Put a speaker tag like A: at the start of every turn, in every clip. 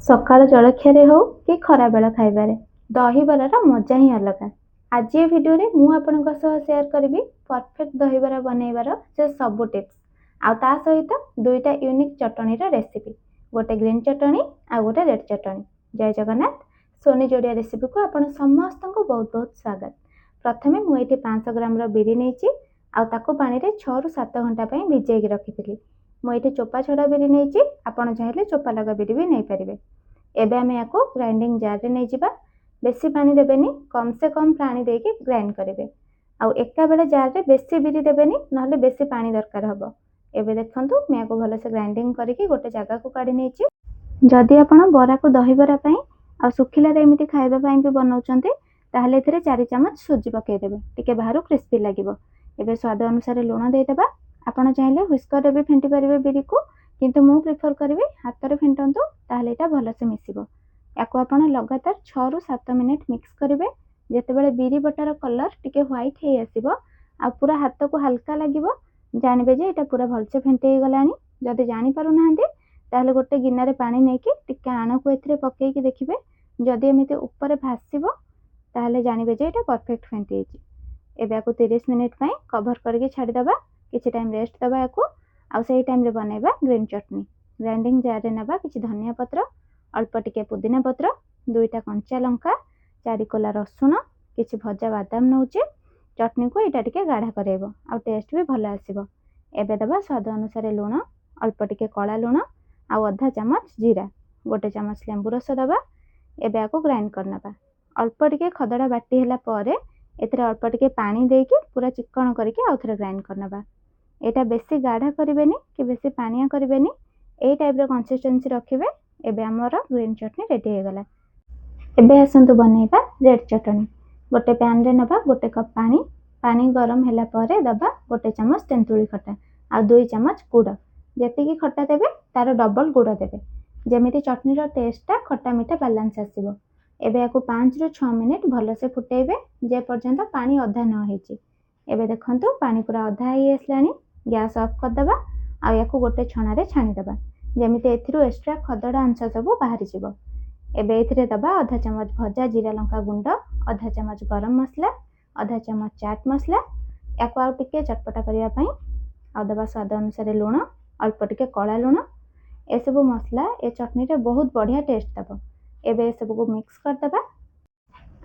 A: ସକାଳ ଜଳଖିଆରେ ହଉ କି ଖରାବେଳ ଖାଇବାରେ ଦହିବରାର ମଜା ହିଁ ଅଲଗା। ଆଜି ଏ ଭିଡ଼ିଓରେ ମୁଁ ଆପଣଙ୍କ ସହ ସେୟାର କରିବି ପରଫେକ୍ଟ ଦହିବରା ବନେଇବାର ସେ ସବୁ ଟିପ୍ସ, ଆଉ ତା ସହିତ ଦୁଇଟା ୟୁନିକ୍ ଚଟଣିର ରେସିପି, ଗୋଟେ ଗ୍ରୀନ୍ ଚଟଣି ଆଉ ଗୋଟେ ରେଡ୍ ଚଟଣି। ଜୟ ଜଗନ୍ନାଥ। ସୋନି ଯୋଡ଼ିଆ ରେସିପିକୁ ଆପଣ ସମସ୍ତଙ୍କୁ ବହୁତ ବହୁତ ସ୍ୱାଗତ। ପ୍ରଥମେ ମୁଁ ଏଠି 500 ଗ୍ରାମର ବିରି ନେଇଛି, ଆଉ ତାକୁ ପାଣିରେ 6ରୁ 7 ଘଣ୍ଟା ପାଇଁ ଭିଜେଇକି ରଖିଥିଲି। ମୁଁ ଏଠି ଚୋପା ଛଡ଼ା ବିରି ନେଇଛି, ଆପଣ ଚାହିଁଲେ ଚୋପା ଲଗା ବିରି ବି ନେଇପାରିବେ। ଏବେ ଆମେ ୟାକୁ ଗ୍ରାଇंडिंग ଜାରରେ ନେଇଯିବା। ବେଶୀ ପାଣି ଦେବେନି, କମ୍ ସେ କମ୍ ପାଣି ଦେଇକି ଗ୍ରାଇंड କରିବେ। ଆଉ ଏକା ବେଳେ ଜାରରେ ବେଶୀ ବିରି ଦେବେନି, ନହେଲେ ବେଶୀ ପାଣି ଦରକାର ହେବ। ଏବେ ଦେଖନ୍ତୁ ମୁଁ ୟାକୁ ଭଲସେ ଗ୍ରାଇंडिंग କରିକି ଗୋଟେ ଜାଗାକୁ କାଢ଼ି ନେଇଛି। ଯଦି ଆପଣ ବରାକୁ ଦହିବରା ପାଇଁ ଆଉ ଶୁଖିଲାରେ ଏମିତି ଖାଇବା ପାଇଁ ବି ବନାଉଛନ୍ତି, ତାହେଲେ ଏଥିରେ 4 ଚାମଚ ସୁଜି ପକାଇଦେବେ, ଟିକେ ବାହାରୁ କ୍ରିସ୍ପି ଲାଗିବ। ଏବେ ସ୍ୱାଦ ଅନୁସାରେ ଲୁଣ ଦେଇଦେବା। ଆପଣ ଚାହିଁଲେ ହୁଇସ୍କରରେ ବି ଫେଣ୍ଟି ପାରିବେ ବିରିକୁ, କିନ୍ତୁ ମୁଁ ପ୍ରିଫର କରିବି ହାତରେ ଫେଣ୍ଟନ୍ତୁ, ତାହେଲେ ଏଇଟା ଭଲସେ ମିଶିବ। ୟାକୁ ଆପଣ ଲଗାତାର 6ରୁ 7 ମିନିଟ୍ ମିକ୍ସ କରିବେ। ଯେତେବେଳେ ବିରି ବଟାର କଲର୍ ଟିକେ ହ୍ୱାଇଟ୍ ହେଇ ଆସିବ ଆଉ ପୁରା ହାତକୁ ହାଲକା ଲାଗିବ, ଜାଣିବେ ଯେ ଏଇଟା ପୁରା ଭଲସେ ଫେଣ୍ଟି ହେଇଗଲାଣି। ଯଦି ଜାଣିପାରୁନାହାନ୍ତି, ତାହେଲେ ଗୋଟେ ଗିନାରେ ପାଣି ନେଇକି ଟିକେ ଆଣକୁ ଏଥିରେ ପକେଇକି ଦେଖିବେ। ଯଦି ଏମିତି ଉପରେ ଭାସିବ, ତାହେଲେ ଜାଣିବେ ଯେ ଏଇଟା ପରଫେକ୍ଟ ଫେଣ୍ଟି ହେଇଛି। ଏବେ ୟାକୁ 30 ମିନିଟ୍ ପାଇଁ କଭର କରିକି ଛାଡ଼ିଦେବା, କିଛି ଟାଇମ୍ ରେଷ୍ଟ ଦେବା ୟାକୁ। ଆଉ ସେଇ ଟାଇମ୍ରେ ବନେଇବା ଗ୍ରୀନ୍ ଚଟଣି। ଗ୍ରାଇंडिंग ଜାରରେ ନେବା କିଛି ଧନିଆ ପତ୍ର, ଅଳ୍ପ ଟିକେ ପୁଦିନା ପତ୍ର, 2ଟା କଞ୍ଚା ଲଙ୍କା, 4 କୋଲା ରସୁଣ, କିଛି ଭଜା ବାଦାମ ନେଉଛି। ଚଟଣିକୁ ଏଇଟା ଟିକେ ଗାଢ଼ା କରାଇବ, ଆଉ ଟେଷ୍ଟ ବି ଭଲ ଆସିବ। ଏବେ ଦେବା ସ୍ୱାଦ ଅନୁସାରେ ଲୁଣ, ଅଳ୍ପ ଟିକେ କଳା ଲୁଣ, ଆଉ ଅଧା ଚାମଚ ଜିରା, 1 ଚାମଚ ଲେମ୍ବୁ ରସ ଦେବା। ଏବେ ୟାକୁ ଗ୍ରାଇଣ୍ଡ କରିନେବା। ଅଳ୍ପ ଟିକେ ଖଦଡ଼ା ବାଟି ହେଲା ପରେ ଏଥିରେ ଅଳ୍ପ ଟିକେ ପାଣି ଦେଇକି ପୁରା ଚିକ୍କଣ କରିକି ଆଉ ଥରେ ଗ୍ରାଇଣ୍ଡ କରିନେବା। ଏଇଟା ବେଶୀ ଗାଢ଼ା କରିବେନି କି ବେଶୀ ପାଣିଆ କରିବେନି, ଏଇ ଟାଇପ୍ର କନସିଷ୍ଟେନ୍ସି ରଖିବେ। ଏବେ ଆମର ଗ୍ରୀନ୍ ଚଟଣି ରେଡ଼ି ହେଇଗଲା। ଏବେ ଆସନ୍ତୁ ବନେଇବା ରେଡ୍ ଚଟଣି। ଗୋଟେ ପ୍ୟାନ୍ରେ ନେବା 1 କପ୍ ପାଣି। ପାଣି ଗରମ ହେଲା ପରେ ଦେବା 1 ଚାମଚ ତେନ୍ତୁଳି ଖଟା ଆଉ 2 ଚାମଚ ଗୁଡ଼। ଯେତିକି ଖଟା ଦେବେ ତାର ଡବଲ ଗୁଡ଼ ଦେବେ, ଯେମିତି ଚଟଣିର ଟେଷ୍ଟଟା ଖଟା ମିଠା ବାଲାନ୍ସ ଆସିବ। ଏବେ ୟାକୁ 5ରୁ 6 ମିନିଟ୍ ଭଲସେ ଫୁଟେଇବେ, ଯେ ପର୍ଯ୍ୟନ୍ତ ପାଣି ଅଧା ନ ହେଇଛି। ଏବେ ଦେଖନ୍ତୁ ପାଣି ପୁରା ଅଧା ହେଇ ଆସିଲାଣି। ଗ୍ୟାସ୍ ଅଫ୍ କରିଦେବା, ଆଉ ୟାକୁ ଗୋଟେ ଛଣାରେ ଛାଣିଦେବା, ଯେମିତି ଏଥିରୁ ଏକ୍ସଟ୍ରା ଖଦଡ଼ା ଅଂଶ ସବୁ ବାହାରିଯିବ। ଏବେ ଏଥିରେ ଦେବା ଅଧା ଚାମଚ ଭଜା ଜିରା ଲଙ୍କା ଗୁଣ୍ଡ, ଅଧା ଚାମଚ ଗରମ ମସଲା, ଅଧା ଚାମଚ ଚାଟ୍ ମସଲା। ୟାକୁ ଆଉ ଟିକେ ଚଟପଟା କରିବା ପାଇଁ ଆଉ ଦେବା ସ୍ୱାଦ ଅନୁସାରେ ଲୁଣ, ଅଳ୍ପ ଟିକେ କଳା ଲୁଣ। ଏସବୁ ମସଲା ଏ ଚଟଣିରେ ବହୁତ ବଢ଼ିଆ ଟେଷ୍ଟ ଦେବ। ଏବେ ଏସବୁକୁ ମିକ୍ସ କରିଦେବା।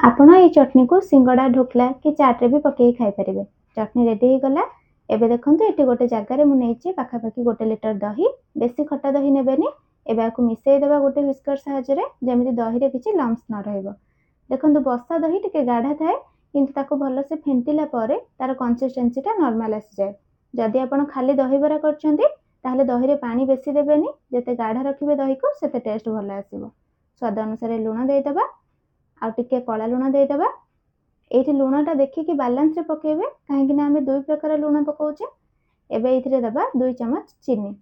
A: ଆପଣ ଏଇ ଚଟଣିକୁ ସିଙ୍ଗଡ଼ା, ଢୋକଲା କି ଚାଟ୍ରେ ବି ପକେଇକି ଖାଇପାରିବେ। ଚଟଣି ରେଡ଼ି ହେଇଗଲା। ଏବେ ଦେଖନ୍ତୁ ଏଠି ଗୋଟେ ଜାଗାରେ ମୁଁ ନେଇଛି ପାଖାପାଖି 1 ଲିଟର ଦହି। ବେଶୀ ଖଟା ଦହି ନେବେନି। ଏବେ ୟାକୁ ମିଶାଇ ଦେବା ଗୋଟେ ହୁଇସ୍କର ସାହାଯ୍ୟରେ, ଯେମିତି ଦହିରେ କିଛି ଲମ୍ପସ୍ ନ ରହିବ। ଦେଖନ୍ତୁ ବସା ଦହି ଟିକେ ଗାଢ଼ା ଥାଏ, କିନ୍ତୁ ତାକୁ ଭଲସେ ଫେଣ୍ଟିଲା ପରେ ତାର କନସିଷ୍ଟେନ୍ସିଟା ନର୍ମାଲ ଆସିଯାଏ। ଯଦି ଆପଣ ଖାଲି ଦହିବରା କରୁଛନ୍ତି, ତାହେଲେ ଦହିରେ ପାଣି ବେଶୀ ଦେବେନି। ଯେତେ ଗାଢ଼ା ରଖିବେ ଦହିକୁ, ସେତେ ଟେଷ୍ଟ ଭଲ ଆସିବ। ସ୍ୱାଦ ଅନୁସାରେ ଲୁଣ ଦେଇଦେବା, ଆଉ ଟିକେ କଳା ଲୁଣ ଦେଇଦେବା। ଏଇଠି ଲୁଣଟା ଦେଖିକି ବାଲାନ୍ସରେ ପକାଇବେ, କାହିଁକିନା ଆମେ 2 ପ୍ରକାର ଲୁଣ ପକାଉଛେ। ଏବେ ଏଇଥିରେ ଦେବା 2 ଚାମଚ ଚିନି।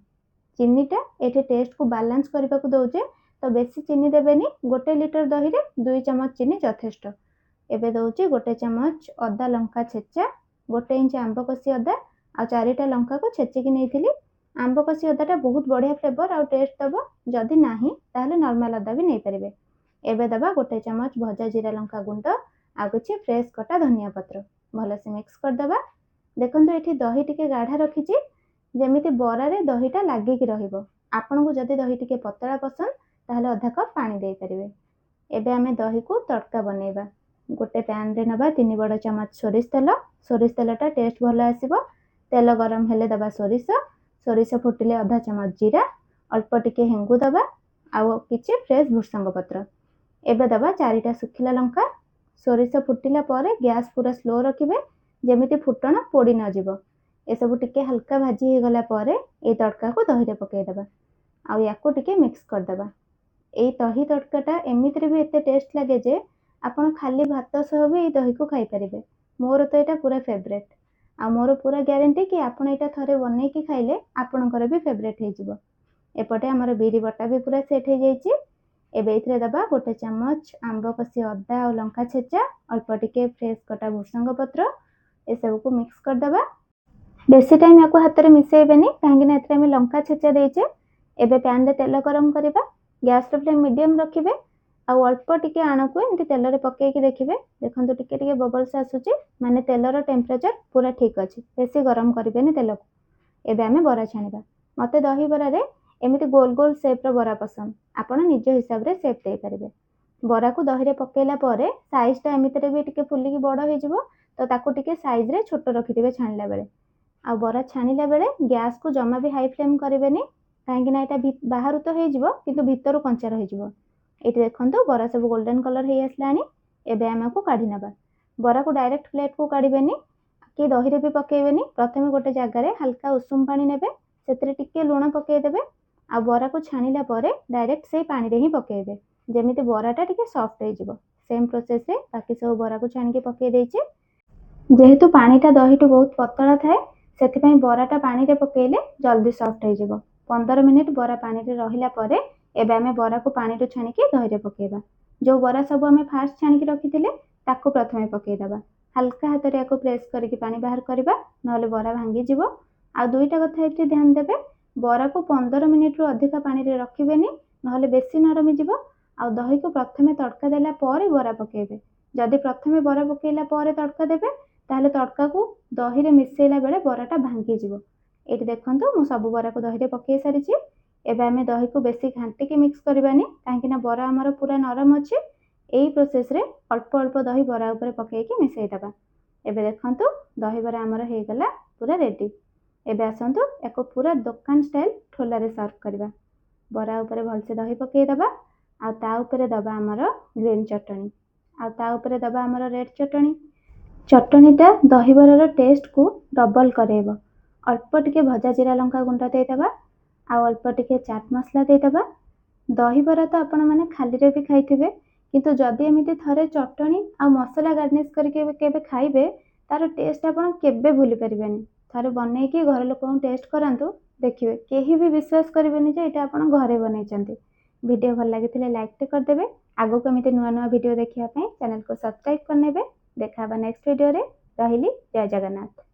A: ଚିନିଟା ଏଠି ଟେଷ୍ଟକୁ ବାଲାନ୍ସ କରିବାକୁ ଦେଉଛେ, ତ ବେଶୀ ଚିନି ଦେବେନି। 1 ଲିଟର ଦହିରେ 2 ଚାମଚ ଚିନି ଯଥେଷ୍ଟ। ଏବେ ଦେଉଛି 1 ଚାମଚ ଅଦା ଲଙ୍କା ଛେଚା, 1 ଇଞ୍ଚ ଆମ୍ବ କଷି ଅଦା, ଆଉ 4ଟା ଲଙ୍କାକୁ ଛେଚିକି ନେଇଥିଲି। ଆମ୍ବ କଷି ଅଦାଟା ବହୁତ ବଢ଼ିଆ ଫ୍ଲେଭର ଆଉ ଟେଷ୍ଟ ଦେବ। ଯଦି ନାହିଁ, ତାହେଲେ ନର୍ମାଲ ଅଦା ବି ନେଇପାରିବେ। ଏବେ ଦେବା 1 ଚାମଚ ଭଜା ଜିରା ଲଙ୍କା ଗୁଣ୍ଡ, ଆଉ କିଛି ଫ୍ରେଶ୍ କଟା ଧନିଆ ପତ୍ର। ଭଲସେ ମିକ୍ସ କରିଦେବା। ଦେଖନ୍ତୁ ଏଠି ଦହି ଟିକେ ଗାଢ଼ା ରଖିଛି, ଯେମିତି ବରାରେ ଦହିଟା ଲାଗିକି ରହିବ। ଆପଣଙ୍କୁ ଯଦି ଦହି ଟିକେ ପତଳା ପସନ୍ଦ, ତାହେଲେ ଅଧା କପ୍ ପାଣି ଦେଇପାରିବେ। ଏବେ ଆମେ ଦହିକୁ ତଡ଼କା ବନେଇବା। ଗୋଟେ ପ୍ୟାନ୍ରେ ନେବା 3 ବଡ଼ ଚାମଚ ସୋରିଷ ତେଲ। ସୋରିଷ ତେଲଟା ଟେଷ୍ଟ ଭଲ ଆସିବ। ତେଲ ଗରମ ହେଲେ ଦେବା ସୋରିଷ। ସୋରିଷ ଫୁଟିଲେ ଅଧା ଚାମଚ ଜିରା, ଅଳ୍ପ ଟିକେ ହେଙ୍ଗୁ ଦେବା, ଆଉ କିଛି ଫ୍ରେଶ୍ ଭୃଷଙ୍ଗ ପତ୍ର। ଏବେ ଦେବା 4ଟା ଶୁଖିଲା ଲଙ୍କା। ସୋରିଷ ଫୁଟିଲା ପରେ ଗ୍ୟାସ୍ ପୁରା ସ୍ଲୋ ରଖିବେ, ଯେମିତି ଫୁଟଣ ପୋଡ଼ି ନଯିବ। ଏସବୁ ଟିକେ ହାଲକା ଭାଜି ହେଇଗଲା ପରେ ଏଇ ତଡ଼କାକୁ ଦହିରେ ପକାଇଦେବା, ଆଉ ୟାକୁ ଟିକେ ମିକ୍ସ କରିଦେବା। ଏଇ ଦହି ତଡ଼କାଟା ଏମିତିରେ ବି ଏତେ ଟେଷ୍ଟ ଲାଗେ ଯେ ଆପଣ ଖାଲି ଭାତ ସହ ବି ଏଇ ଦହିକୁ ଖାଇପାରିବେ। ମୋର ତ ଏଇଟା ପୁରା ଫେଭରେଟ୍, ଆଉ ମୋର ପୁରା ଗ୍ୟାରେଣ୍ଟି କି ଆପଣ ଏଇଟା ଥରେ ବନେଇକି ଖାଇଲେ ଆପଣଙ୍କର ବି ଫେଭରେଟ୍ ହେଇଯିବ। ଏପଟେ ଆମର ବିରି ବଟା ବି ପୁରା ସେଟ୍ ହେଇଯାଇଛି। ଏବେ ଏଥିରେ ଦେବା 1 ଚାମଚ ଆମ୍ବ କଷି ଅଦା ଆଉ ଲଙ୍କା ଛେଚା, ଅଳ୍ପ ଟିକେ ଫ୍ରେଶ୍ କଟା ଭୃଷଙ୍ଗ ପତ୍ର। ଏସବୁକୁ ମିକ୍ସ କରିଦେବା। ବେଶୀ ଟାଇମ୍ ୟାକୁ ହାତରେ ମିଶାଇବେନି, କାହିଁକିନା ଏଥିରେ ଆମେ ଲଙ୍କା ଛେଚା ଦେଇଛେ। ଏବେ ପ୍ୟାନ୍ରେ ତେଲ ଗରମ କରିବା। गैस फ्लेम मीडियम रखिए आउ अल्प टिके आणकु एमती तेल पकईकि देखिए देखो टिके टिके बबल्स आसुची माने तेलर टेम्परेचर पूरा ठीक अच्छी बेसी गरम करें तेल को। एबे आमे बरा छाणिबा। मते दही बरारे एमती गोल गोल सेप्र बरा पसंद आपण निज हिसाब से सेप दे पारिबे। बरा को दही पकेला परे साइजटा एमती भी टिके फुलिकी बड़ हो तो ताकू टिके साइज रे छोट रखिथिबे छाणिला बेले। आ बरा छाणिला बेले गैस को जमा भी हाई फ्लेम करेंगे कहीं एटा बाहर तो हो किंतु भीतर कंचा रही। ये देखो बरा सब गोल्डन कलर हो आसलानी। एबे आमको काढ़ी नबा। बरा को डायरेक्ट प्लेट को काढ़ेनि कि दही रे भी पकेबेनी। प्रथमे गोटे जगार हल्का उषुम पानी नेबे से टिके लुण पकईदेवे आ बरा को छाणिला परे डायरेक्ट से पानी रे ही पकईबे जेमिति बराटा टिके सॉफ्ट हो जिवो। सेम प्रोसेस रे बाकी सब बरा को छाणिके पकई देइछे। जेहेतु पानीटा दहीटू बहुत पतला थाए से बराटा पानी रे पकईले जल्दी सॉफ्ट हो जिवो। 15 मिनिट बरा पानी रे रहिला परे एबे आमे बरा को पानी रो छाणिके दही रे पकेइबा। जो बरा सब आमे फास्ट छाणिके रखिथिले ताको प्रथमे पकईदबा। हल्का हाथ रे याको प्रेस करके पानी बाहर करबा नहले बरा भांगी जिवो। आ दुईटा कथा एठी ध्यान देबे बरा को 15 मिनिट रो अधिक पानी रे रखिबेनी नहले बेसी नरमी जिवो। आ दही को प्रथमे तड़का देला परे बरा पकेइबे। जदि प्रथमे बरा पकेइला परे तड़का देबे ताहले तड़का को दही रे मिसेइला बेले बराटा भांगी जिवो। एठी देखंतु मु सब बरा को दही रे पकई सारिछि। एबे आमे दही को बेसी घांटिके मिक्स करबानी काहेकि ना बरा हमर पूरा नरम अछि। एही प्रोसेस रे अल्प अल्प दही बरा ऊपर पकईकि मिसेई दबा। एबे देखंतु दही बरा हमर हे गला पूरा रेडी। एबे आसंतु एको पूरा दुकान स्टाइल ठोला रे सर्व करबा। बरा ऊपर भलसे दही पकई दबा आ ता ऊपर दबा हमर ग्रीन चटनी आ ता ऊपर दबा हमर रेड चटनी। चटनीटा दही बरार टेस्ट को डबल करेइबो। अल्प टिके भजा जीरा लंका गुंड देदबा आ अल्प टिके चाट मसला देदबा। दही बरा तो आपण माने खाली रे भी खाइथिबे किंतु जदि एमिति थरे चटनी आ मसला गार्निश करके केबे खाइबे तार टेस्ट आपण केबे भूली परिबेनी। थरे बनेइकी घर लोकन टेस्ट करंतु देखिबे केही भी विश्वास करिबेनी जे एटा आपण घरे बनेइचंती। वीडियो भल लागिथिले लाइक टे कर देबे। आगो केमिति नुआ नुआ वीडियो देखिया पई चैनल को सब्सक्राइब करनेबे। देखा नेक्स्ट वीडियो रे। रहिली जय जगन्नाथ।